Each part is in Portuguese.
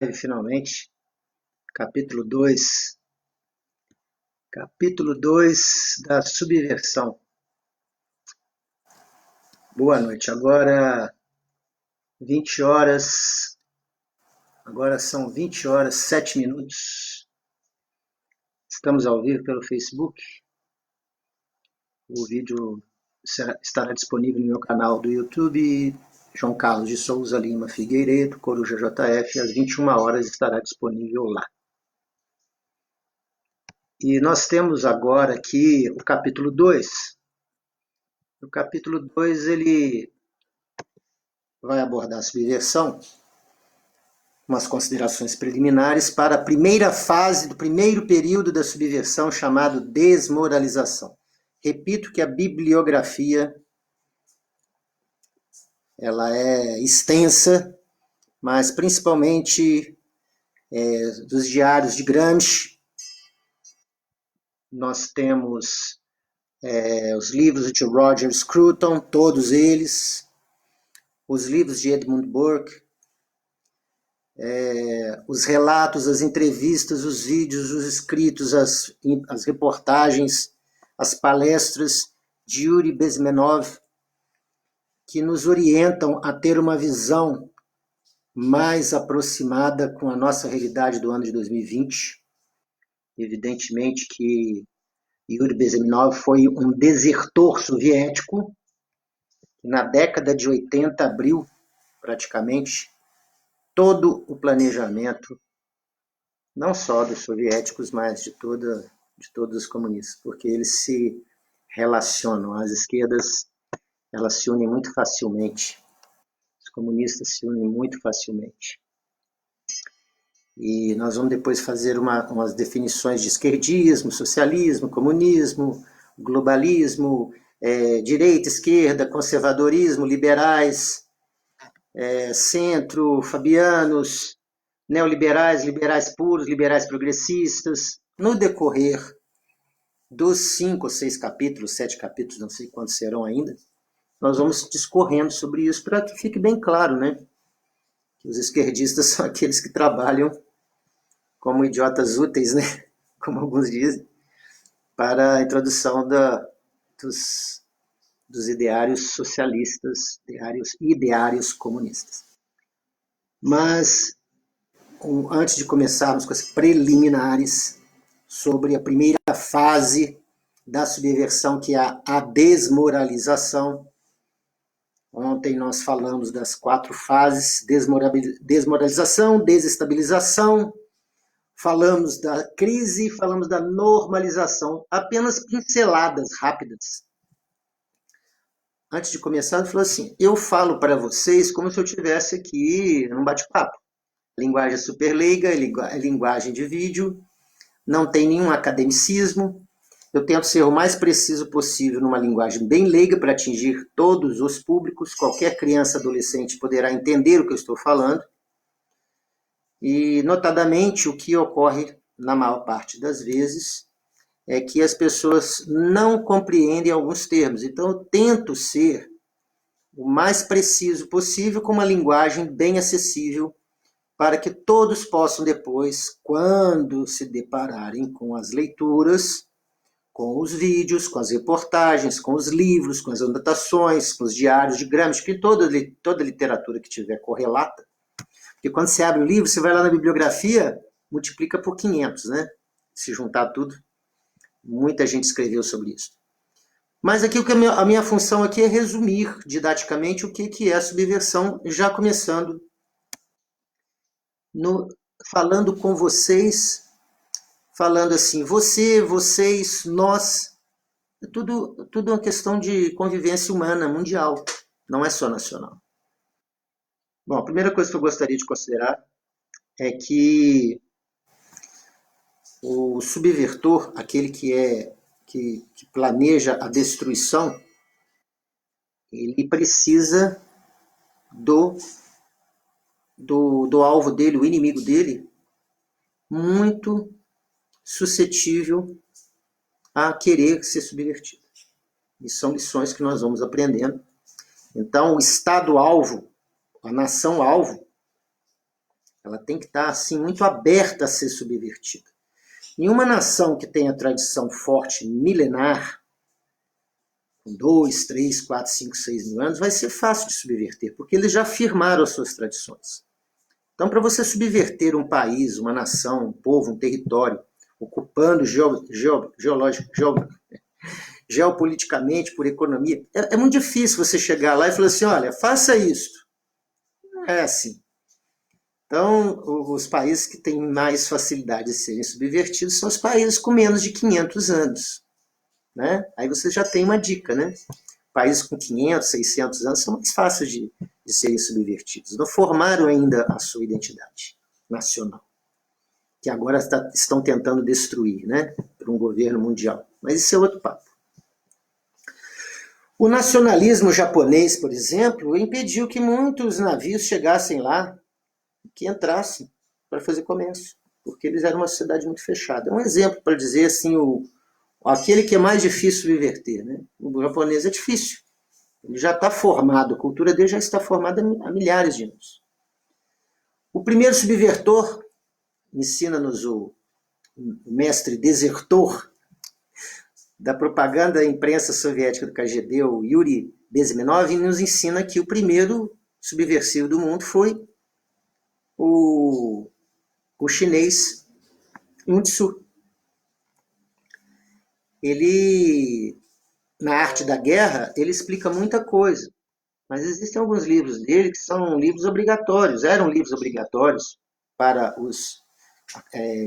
Finalmente, capítulo 2, capítulo 2 da subversão. Boa noite, agora 20 horas, agora são 20 horas, 7 minutos. Estamos ao vivo pelo Facebook. O vídeo estará disponível no meu canal do YouTube, João Carlos de Souza Lima Figueiredo, Coruja JF, às 21 horas estará disponível lá. E nós temos agora aqui o capítulo 2. O capítulo 2 ele vai abordar a subversão, umas considerações preliminares para a primeira fase do primeiro período da subversão, chamado desmoralização. Repito que a bibliografia ela é extensa, mas principalmente dos diários de Gramsci. Nós temos os livros de Roger Scruton, todos eles, os livros de Edmund Burke, os relatos, as entrevistas, os vídeos, os escritos, as reportagens, as palestras de Yuri Bezmenov, que nos orientam a ter uma visão mais aproximada com a nossa realidade do ano de 2020. Evidentemente que Yuri Bezmenov foi um desertor soviético, que na década de 80 abriu praticamente todo o planejamento, não só dos soviéticos, mas de todos os comunistas, porque eles se relacionam, as esquerdas elas se unem muito facilmente, os comunistas se unem muito facilmente. E nós vamos depois fazer umas definições de esquerdismo, socialismo, comunismo, globalismo, direita, esquerda, conservadorismo, liberais, centro, fabianos, neoliberais, liberais puros, liberais progressistas. No decorrer dos 5 ou 6 capítulos, 7 capítulos, não sei quantos serão ainda, nós vamos discorrendo sobre isso para que fique bem claro, né? Que os esquerdistas são aqueles que trabalham como idiotas úteis, né? Como alguns dizem, para a introdução dos ideários socialistas, ideários comunistas. Mas, antes de começarmos com as preliminares sobre a primeira fase da subversão, que é a desmoralização. Ontem nós falamos das 4 fases: desmoralização, desestabilização, falamos da crise, falamos da normalização, apenas pinceladas rápidas. Antes de começar, ele falou assim: eu falo para vocês como se eu estivesse aqui num bate-papo. Linguagem super leiga, linguagem de vídeo, não tem nenhum academicismo. Eu tento ser o mais preciso possível numa linguagem bem leiga para atingir todos os públicos. Qualquer criança, adolescente poderá entender o que eu estou falando. E, notadamente, o que ocorre na maior parte das vezes é que as pessoas não compreendem alguns termos. Então, eu tento ser o mais preciso possível com uma linguagem bem acessível para que todos possam depois, quando se depararem com as leituras, com os vídeos, com as reportagens, com os livros, com as anotações, com os diários de Gramsci, que toda literatura que tiver correlata. Porque quando você abre o livro, você vai lá na bibliografia, multiplica por 500, né? Se juntar tudo, muita gente escreveu sobre isso. Mas aqui a minha função aqui é resumir didaticamente o que é a subversão, já começando falando com vocês, falando assim, você, vocês, nós. É tudo uma questão de convivência humana mundial, não é só nacional. Bom, a primeira coisa que eu gostaria de considerar é que o subvertor, aquele que planeja a destruição, ele precisa do alvo dele, o inimigo dele, muito suscetível a querer ser subvertido. E são lições que nós vamos aprendendo. Então, o Estado-alvo, a nação-alvo, Ela tem que estar assim, muito aberta a ser subvertida. Em uma nação que tenha tradição forte, milenar, com 2, 3, 4, 5, 6 mil anos, vai ser fácil de subverter, porque eles já firmaram as suas tradições. Então, para você subverter um país, uma nação, um povo, um território, ocupando geopoliticamente, por economia, é muito difícil você chegar lá e falar assim, olha, faça isso. Não é assim. Então, os países que têm mais facilidade de serem subvertidos são os países com menos de 500 anos. Né? Aí você já tem uma dica, né? Países com 500, 600 anos são mais fáceis de serem subvertidos. Não formaram ainda a sua identidade nacional, que agora estão tentando destruir, né? Por um governo mundial. Mas isso é outro papo. O nacionalismo japonês, por exemplo, impediu que muitos navios chegassem lá, que entrassem para fazer comércio, porque eles eram uma sociedade muito fechada. É um exemplo para dizer assim, aquele que é mais difícil subverter. Né? O japonês é difícil. Ele já está formado, a cultura dele já está formada há milhares de anos. O primeiro subvertor, ensina-nos o mestre desertor da propaganda da imprensa soviética do KGB, o Yuri Bezmenov, nos ensina que o primeiro subversivo do mundo foi o chinês Sun Tzu. Ele, na arte da guerra, ele explica muita coisa, mas existem alguns livros dele que são livros obrigatórios, eram livros obrigatórios para os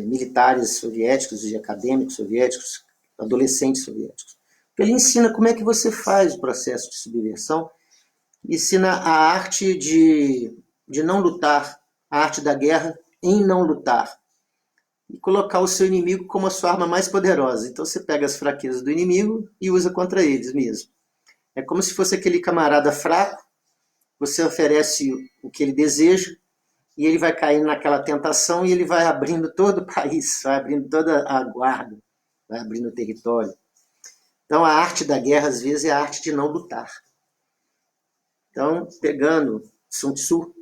militares soviéticos e acadêmicos soviéticos, adolescentes soviéticos. Ele ensina como é que você faz o processo de subversão, ensina a arte de não lutar, a arte da guerra em não lutar, e colocar o seu inimigo como a sua arma mais poderosa. Então você pega as fraquezas do inimigo e usa contra eles mesmo. É como se fosse aquele camarada fraco, você oferece o que ele deseja, e ele vai caindo naquela tentação e ele vai abrindo todo o país, vai abrindo toda a guarda, vai abrindo o território. Então a arte da guerra, às vezes, é a arte de não lutar. Então, pegando Sun Tzu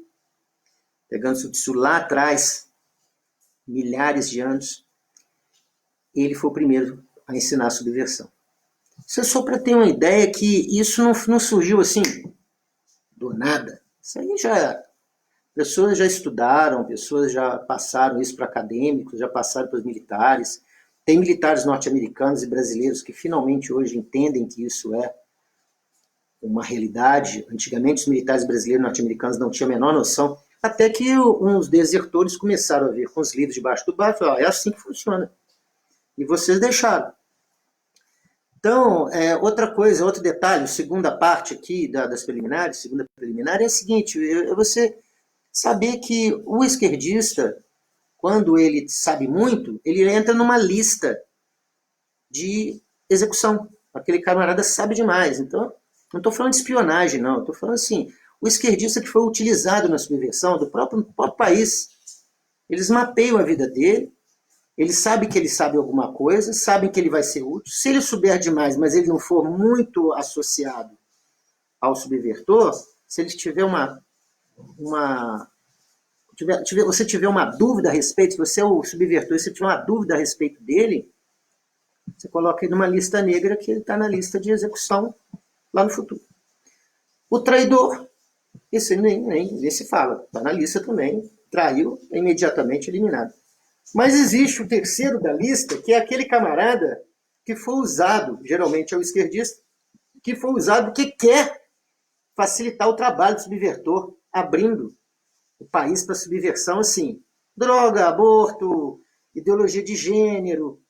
lá atrás, milhares de anos, ele foi o primeiro a ensinar a subversão. Isso é só para ter uma ideia que isso não surgiu assim, do nada. Isso aí pessoas já estudaram, pessoas já passaram isso para acadêmicos, já passaram para os militares. Tem militares norte-americanos e brasileiros que finalmente hoje entendem que isso é uma realidade. Antigamente os militares brasileiros e norte-americanos não tinham a menor noção, até que uns desertores começaram a ver com os livros debaixo do braço, é assim que funciona. E vocês deixaram. Então, outra coisa, outro detalhe, a segunda parte aqui das preliminares, segunda preliminar, é a seguinte, é você saber que o esquerdista, quando ele sabe muito, ele entra numa lista de execução. Aquele camarada sabe demais. Então, não estou falando de espionagem, não. Estou falando assim, o esquerdista que foi utilizado na subversão do próprio país, eles mapeiam a vida dele, ele sabe que ele sabe alguma coisa, sabem que ele vai ser útil. Se ele souber demais, mas ele não for muito associado ao subvertor, se ele tiver você tiver uma dúvida a respeito, se você é o subvertor, se você tiver uma dúvida a respeito dele, você coloca ele numa lista negra que ele está na lista de execução lá no futuro. O traidor, esse nem se fala, está na lista também, traiu, é imediatamente eliminado. Mas existe o terceiro da lista, que é aquele camarada que foi usado, geralmente é o esquerdista, que foi usado porque quer facilitar o trabalho do subvertor, abrindo o país para subversão, assim, droga, aborto, ideologia de gênero,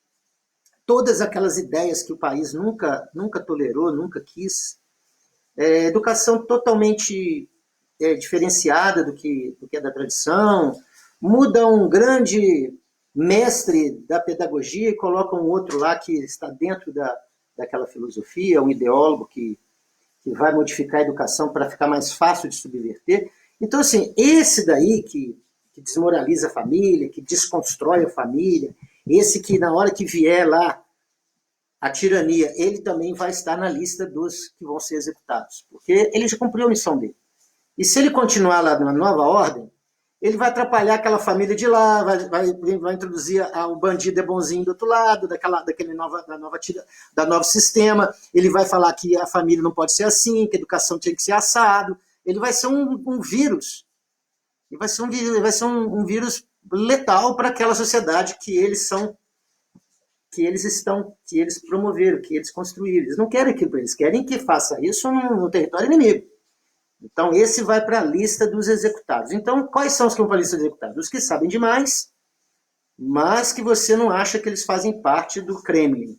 todas aquelas ideias que o país nunca tolerou, nunca quis, educação totalmente diferenciada do que é da tradição, muda um grande mestre da pedagogia e coloca um outro lá que está dentro daquela filosofia, um ideólogo que vai modificar a educação para ficar mais fácil de subverter. Então, assim, esse daí que desmoraliza a família, que desconstrói a família, esse que na hora que vier lá a tirania, ele também vai estar na lista dos que vão ser executados, porque ele já cumpriu a missão dele. E se ele continuar lá na nova ordem, Ele vai atrapalhar aquela família de lá, vai introduzir o bandido é bonzinho do outro lado, da novo sistema. Ele vai falar que a família não pode ser assim, que a educação tem que ser assado. Ele vai ser um vírus. Ele vai ser um vírus letal para aquela sociedade que eles promoveram, que eles construíram. Eles não querem aquilo, eles querem que faça isso no território inimigo. Então, esse vai para a lista dos executados. Então, quais são os que vão para a lista dos executados? Os que sabem demais, mas que você não acha que eles fazem parte do Kremlin,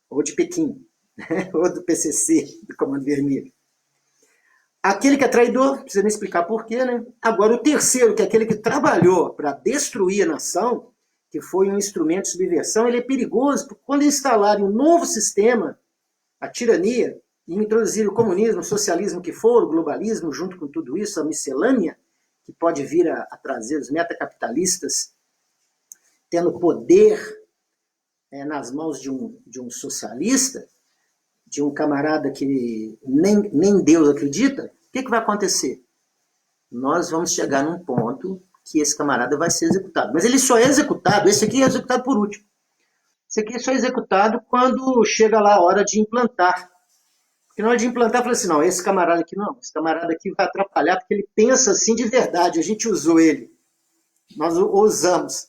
ou de Pequim, né? Ou do PCC, do Comando Vermelho. Aquele que é traidor, não precisa nem explicar porquê, né? Agora, o terceiro, que é aquele que trabalhou para destruir a nação, que foi um instrumento de subversão, ele é perigoso, porque quando instalarem um novo sistema, a tirania, e introduzir o comunismo, o socialismo que for, o globalismo, junto com tudo isso, a miscelânea, que pode vir a trazer os metacapitalistas, tendo poder nas mãos de um socialista, de um camarada que nem Deus acredita, o que vai acontecer? Nós vamos chegar num ponto que esse camarada vai ser executado. Mas ele só é executado, esse aqui é executado por último. Esse aqui só é executado quando chega lá a hora de implantar. Porque na hora de implantar, eu falei assim, não, esse camarada aqui não, esse camarada aqui vai atrapalhar porque ele pensa assim de verdade, a gente usou ele, nós o usamos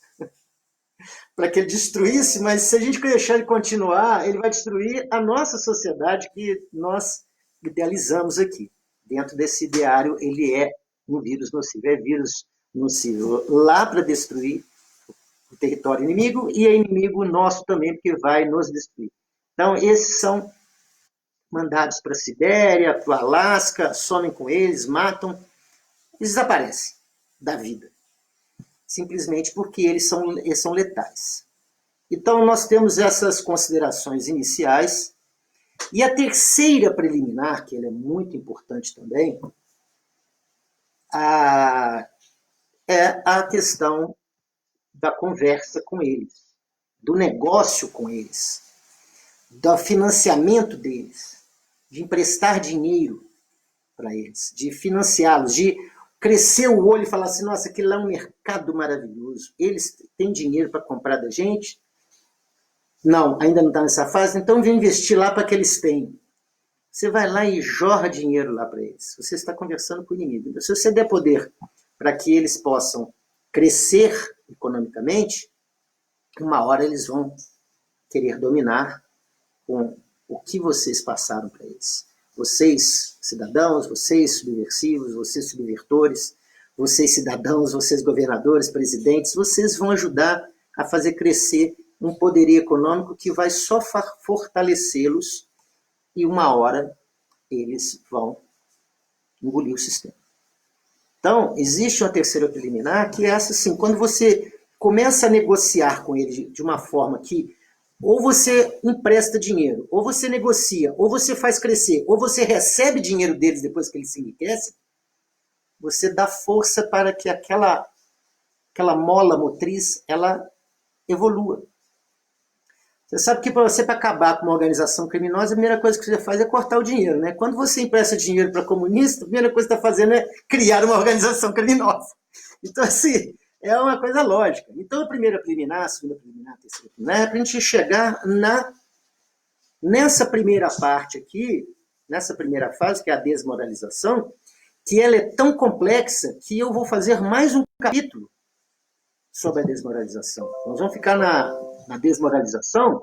para que ele destruísse, mas se a gente deixar ele continuar, ele vai destruir a nossa sociedade que nós idealizamos aqui. Dentro desse ideário, ele é um vírus nocivo, é vírus nocivo lá para destruir o território inimigo e é inimigo nosso também, porque vai nos destruir. Então, esses são mandados para a Sibéria, para o Alasca, somem com eles, matam, eles desaparecem da vida. Simplesmente porque eles são letais. Então, nós temos essas considerações iniciais. E a terceira preliminar, que ela é muito importante também, é a questão da conversa com eles, do negócio com eles, do financiamento deles, de emprestar dinheiro para eles, de financiá-los, de crescer o olho e falar assim, nossa, aquilo lá é um mercado maravilhoso, eles têm dinheiro para comprar da gente? Não, ainda não está nessa fase, então vem investir lá para que eles tenham. Você vai lá e jorra dinheiro lá para eles. Você está conversando com o inimigo. Então, se você der poder para que eles possam crescer economicamente, uma hora eles vão querer dominar com o que vocês passaram para eles. Vocês, cidadãos, vocês subversivos, vocês subvertores, vocês cidadãos, vocês governadores, presidentes, vocês vão ajudar a fazer crescer um poderio econômico que vai só fortalecê-los e uma hora eles vão engolir o sistema. Então, existe uma terceira preliminar que é essa assim, quando você começa a negociar com ele de uma forma que ou você empresta dinheiro, ou você negocia, ou você faz crescer, ou você recebe dinheiro deles depois que eles se enriquecem, você dá força para que aquela mola motriz ela evolua. Você sabe que para acabar com uma organização criminosa, a primeira coisa que você faz é cortar o dinheiro, né? Quando você empresta dinheiro para comunista, a primeira coisa que você está fazendo é criar uma organização criminosa. Então, assim, é uma coisa lógica. Então, a primeira preliminar, a segunda preliminar, a terceira preliminar, é para a gente chegar nessa primeira parte aqui, nessa primeira fase, que é a desmoralização, que ela é tão complexa que eu vou fazer mais um capítulo sobre a desmoralização. Nós vamos ficar na desmoralização,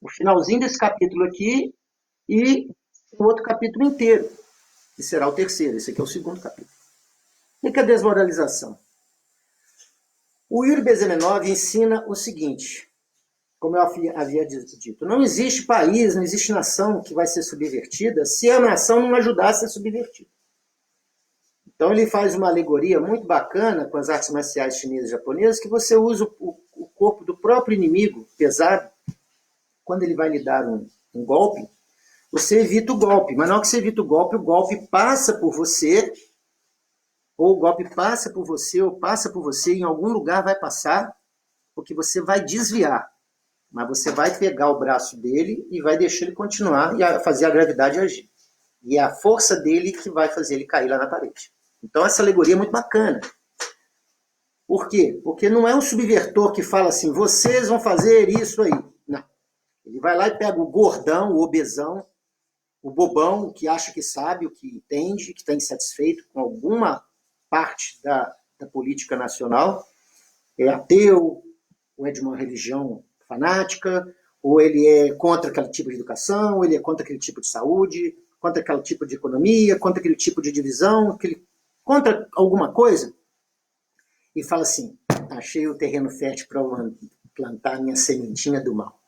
o finalzinho desse capítulo aqui e o outro capítulo inteiro, que será o terceiro. Esse aqui é o segundo capítulo. O que é a desmoralização? O Yuri Bezmenov ensina o seguinte, como eu havia dito, não existe país, não existe nação que vai ser subvertida se a nação não ajudar a ser subvertida. Então ele faz uma alegoria muito bacana com as artes marciais chinesas e japonesas, que você usa o corpo do próprio inimigo pesado, quando ele vai lhe dar um golpe, você evita o golpe, mas na hora que você evita o golpe passa por você, ou o golpe passa por você, ou passa por você, em algum lugar vai passar, porque você vai desviar, mas você vai pegar o braço dele e vai deixar ele continuar e fazer a gravidade agir. E é a força dele que vai fazer ele cair lá na parede. Então essa alegoria é muito bacana. Por quê? Porque não é um subversor que fala assim, vocês vão fazer isso aí. Não. Ele vai lá e pega o gordão, o obesão, o bobão, o que acha que sabe, o que entende, que está insatisfeito com alguma parte da política nacional, é ateu, ou é de uma religião fanática, ou ele é contra aquele tipo de educação, ou ele é contra aquele tipo de saúde, contra aquele tipo de economia, contra aquele tipo de divisão, contra alguma coisa, e fala assim, achei o terreno fértil para plantar a minha sementinha do mal.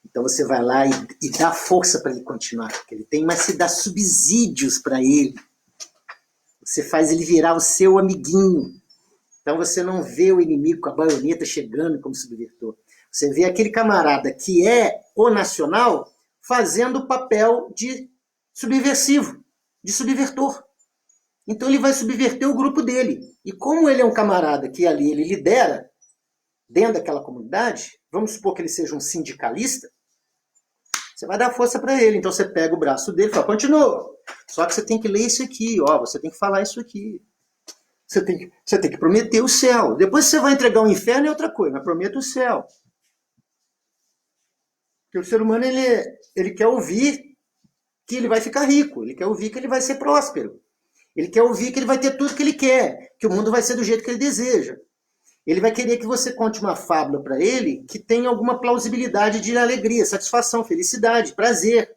Então você vai lá e dá força para ele continuar, porque ele tem, mas você dá subsídios para ele. Você faz ele virar o seu amiguinho. Então você não vê o inimigo com a baioneta chegando como subversor. Você vê aquele camarada que é o nacional fazendo o papel de subversivo, de subvertor. Então ele vai subverter o grupo dele. E como ele é um camarada que ali ele lidera, dentro daquela comunidade, vamos supor que ele seja um sindicalista, você vai dar força para ele. Então você pega o braço dele e fala, continua. Só que você tem que ler isso aqui, ó, você tem que falar isso aqui. Você tem que prometer o céu. Depois você vai entregar o inferno é outra coisa, mas prometa o céu. Porque o ser humano, ele quer ouvir que ele vai ficar rico, ele quer ouvir que ele vai ser próspero. Ele quer ouvir que ele vai ter tudo que ele quer, que o mundo vai ser do jeito que ele deseja. Ele vai querer que você conte uma fábula para ele que tenha alguma plausibilidade de alegria, satisfação, felicidade, prazer.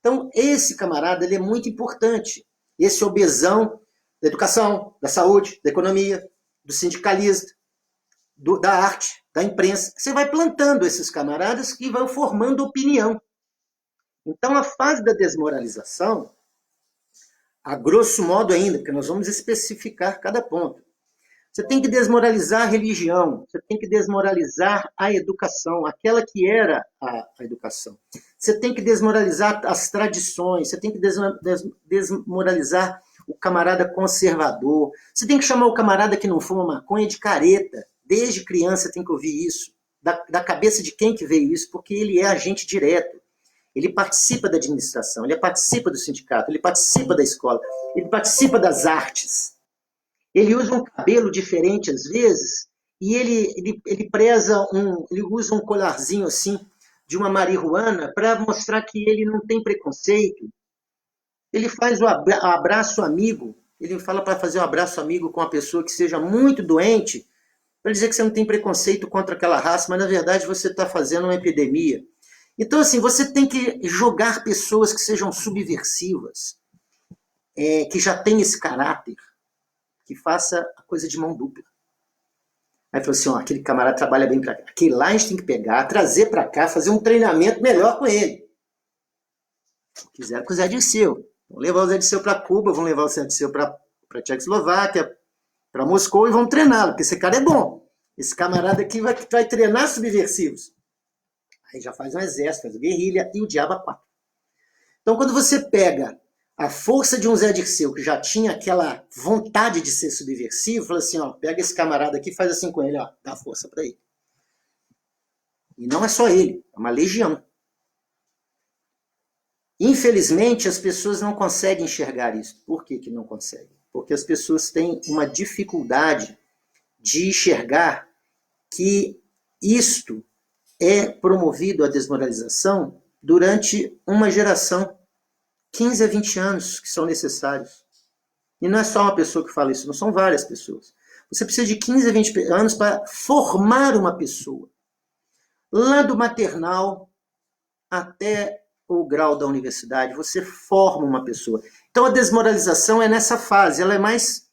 Então, esse camarada ele é muito importante. Esse obesão da educação, da saúde, da economia, do sindicalismo, da arte, da imprensa. Você vai plantando esses camaradas que vão formando opinião. Então, a fase da desmoralização, a grosso modo ainda, porque nós vamos especificar cada ponto. Você tem que desmoralizar a religião, você tem que desmoralizar a educação, aquela que era a educação. Você tem que desmoralizar as tradições, você tem que desmoralizar o camarada conservador, você tem que chamar o camarada que não fuma maconha de careta. Desde criança tem que ouvir isso, da cabeça de quem que veio isso, porque ele é agente direto. Ele participa da administração, ele participa do sindicato, ele participa da escola, ele participa das artes. Ele usa um cabelo diferente às vezes e ele usa um colarzinho assim de uma marihuana para mostrar que ele não tem preconceito. Ele faz o abraço amigo, ele fala para fazer o abraço amigo com uma pessoa que seja muito doente, para dizer que você não tem preconceito contra aquela raça, mas na verdade você está fazendo uma epidemia. Então, assim, você tem que jogar pessoas que sejam subversivas, que já têm esse caráter, que faça a coisa de mão dupla. Aí falou assim, ó, aquele camarada trabalha bem para cá. Aquele lá a gente tem que pegar, trazer para cá, fazer um treinamento melhor com ele. Quiseram com o Zé Dirceu. Vão levar o Zé Dirceu para Cuba, vão levar o Zé Dirceu para Tchecoslováquia, para Moscou e vão treiná-lo, porque esse cara é bom. Esse camarada aqui vai treinar subversivos. Aí já faz um exército, faz uma guerrilha e o diabo a quatro. Então, quando você pega a força de um Zé Dirceu, que já tinha aquela vontade de ser subversivo, fala assim, ó, pega esse camarada aqui e faz assim com ele, ó, dá força para ele. E não é só ele, é uma legião. Infelizmente, as pessoas não conseguem enxergar isso. Por que não conseguem? Porque as pessoas têm uma dificuldade de enxergar que isto é promovido a desmoralização durante uma geração, 15 a 20 anos que são necessários. E não é só uma pessoa que fala isso, não são várias pessoas. Você precisa de 15 a 20 anos para formar uma pessoa. Lá do maternal até o grau da universidade, você forma uma pessoa. Então a desmoralização é nessa fase, ela é mais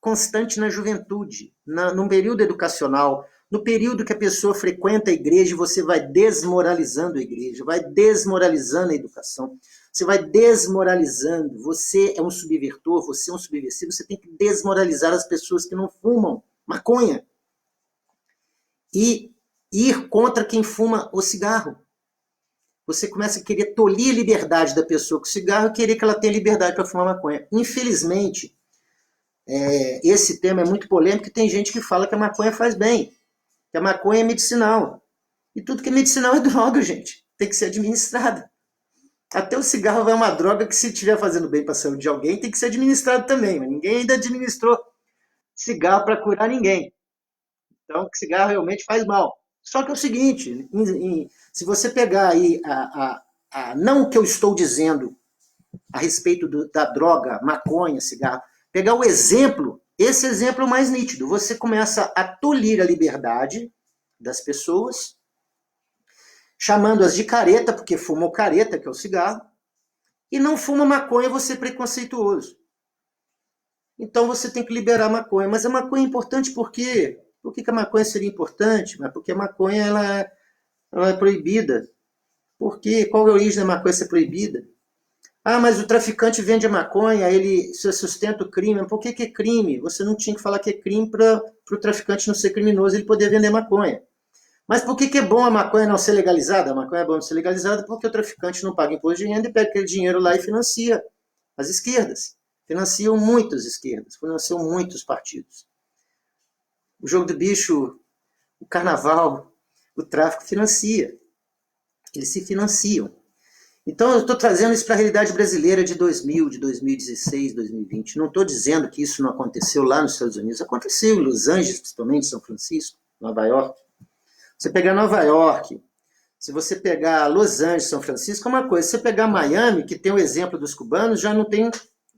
constante na juventude, no período educacional, no período que a pessoa frequenta a igreja, você vai desmoralizando a igreja, vai desmoralizando a educação, você vai desmoralizando, você é um subvertor, você é um subversivo, você tem que desmoralizar as pessoas que não fumam maconha e ir contra quem fuma o cigarro. Você começa a querer tolir a liberdade da pessoa com o cigarro e querer que ela tenha liberdade para fumar maconha. Infelizmente, esse tema é muito polêmico e tem gente que fala que a maconha faz bem, que a maconha é medicinal. E tudo que é medicinal é droga, gente. Tem que ser administrada. Até o cigarro é uma droga que, se estiver fazendo bem para a saúde de alguém, tem que ser administrado também, mas ninguém ainda administrou. cigarro para curar ninguém. Então, cigarro realmente faz mal. Só que é o seguinte, se você pegar aí não o que eu estou dizendo a respeito da droga, maconha, cigarro, pegar o exemplo, esse exemplo é o mais nítido. Você começa a tolir a liberdade das pessoas, chamando-as de careta, porque fumam careta, que é o cigarro, e não fuma maconha, você é preconceituoso. Então você tem que liberar a maconha. Mas a maconha é importante por quê? Por que a maconha seria importante? Mas porque a maconha ela é proibida. Por quê? Qual é a origem da maconha ser proibida? Ah, mas o traficante vende a maconha, ele sustenta o crime. Por que é crime? Você não tinha que falar que é crime para o traficante não ser criminoso e ele poder vender maconha. Mas por que é bom a maconha não ser legalizada? A maconha é bom não ser legalizada porque o traficante não paga imposto de renda e pega aquele dinheiro lá e financia as esquerdas. Financiam muitas esquerdas, financiam muitos partidos. O jogo do bicho, o carnaval, o tráfico financia. Eles se financiam. Então, eu estou trazendo isso para a realidade brasileira de 2000, de 2016, 2020. Não estou dizendo que isso não aconteceu lá nos Estados Unidos. Aconteceu em Los Angeles, principalmente, São Francisco, Nova York. Você pegar Nova York, se você pegar Los Angeles, São Francisco, é uma coisa. Se você pegar Miami, que tem o exemplo dos cubanos, já não tem... O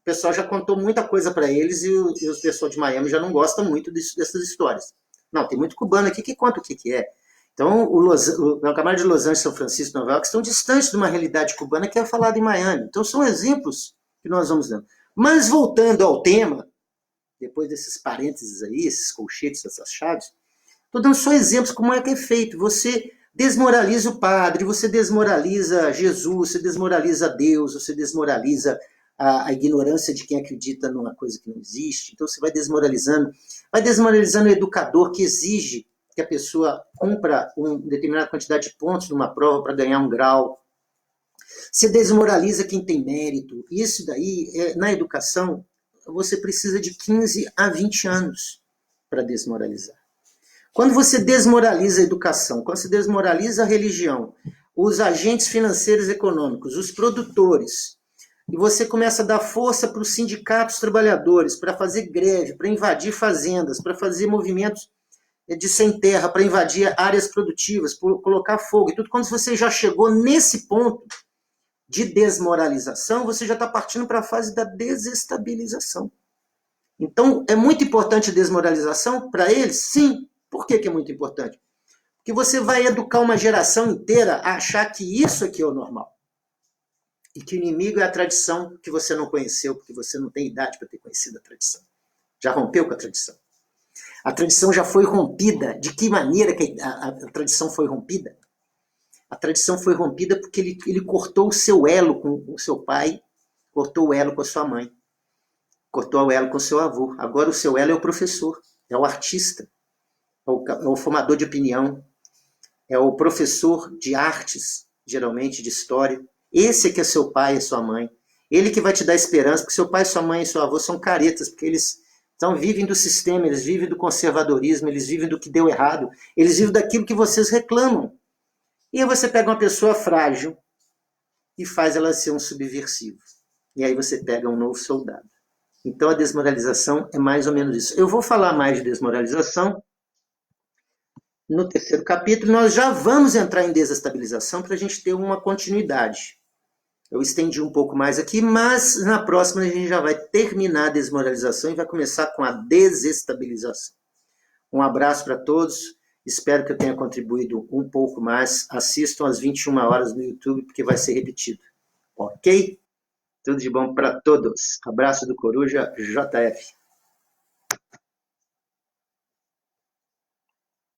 pessoal já contou muita coisa para eles e os pessoal de Miami já não gostam muito dessas histórias. Não, tem muito cubano aqui que conta o que é. Então, a camada de Los Angeles, São Francisco e Nova York estão distantes de uma realidade cubana que é falada em Miami. Então, são exemplos que nós vamos dando. Mas, voltando ao tema, depois desses parênteses aí, esses colchetes, essas chaves, estou dando só exemplos como é que é feito. Você desmoraliza o padre, você desmoraliza Jesus, você desmoraliza Deus, você desmoraliza a ignorância de quem acredita numa coisa que não existe. Então, você vai desmoralizando o educador que exige que a pessoa cumpra uma determinada quantidade de pontos numa prova para ganhar um grau. Você desmoraliza quem tem mérito. Isso daí, na educação, você precisa de 15 a 20 anos para desmoralizar. Quando você desmoraliza a educação, quando você desmoraliza a religião, os agentes financeiros e econômicos, os produtores, e você começa a dar força para os sindicatos trabalhadores, para fazer greve, para invadir fazendas, para fazer movimentos de sem terra, para invadir áreas produtivas, por colocar fogo e tudo. Quando você já chegou nesse ponto de desmoralização, você já está partindo para a fase da desestabilização. Então, é muito importante a desmoralização para eles? Sim. Por que é muito importante? Porque você vai educar uma geração inteira a achar que isso aqui é o normal. E que o inimigo é a tradição que você não conheceu, porque você não tem idade para ter conhecido a tradição. Já rompeu com a tradição. A tradição já foi rompida. De que maneira que a tradição foi rompida? A tradição foi rompida porque ele cortou o seu elo com o seu pai, cortou o elo com a sua mãe, cortou o elo com o seu avô. Agora o seu elo é o professor, é o artista, é o formador de opinião, é o professor de artes, geralmente de história. Esse que é seu pai e sua mãe. Ele que vai te dar esperança, porque seu pai, sua mãe e seu avô são caretas, porque eles vivem do sistema, eles vivem do conservadorismo, eles vivem do que deu errado, eles vivem daquilo que vocês reclamam. E aí você pega uma pessoa frágil e faz ela ser um subversivo. E aí você pega um novo soldado. Então a desmoralização é mais ou menos isso. Eu vou falar mais de desmoralização no terceiro capítulo. Nós já vamos entrar em desestabilização para a gente ter uma continuidade. Eu estendi um pouco mais aqui, mas na próxima a gente já vai terminar a desmoralização e vai começar com a desestabilização. Um abraço para todos. Espero que eu tenha contribuído um pouco mais. Assistam às 21 horas no YouTube, porque vai ser repetido. Ok? Tudo de bom para todos. Abraço do Coruja JF.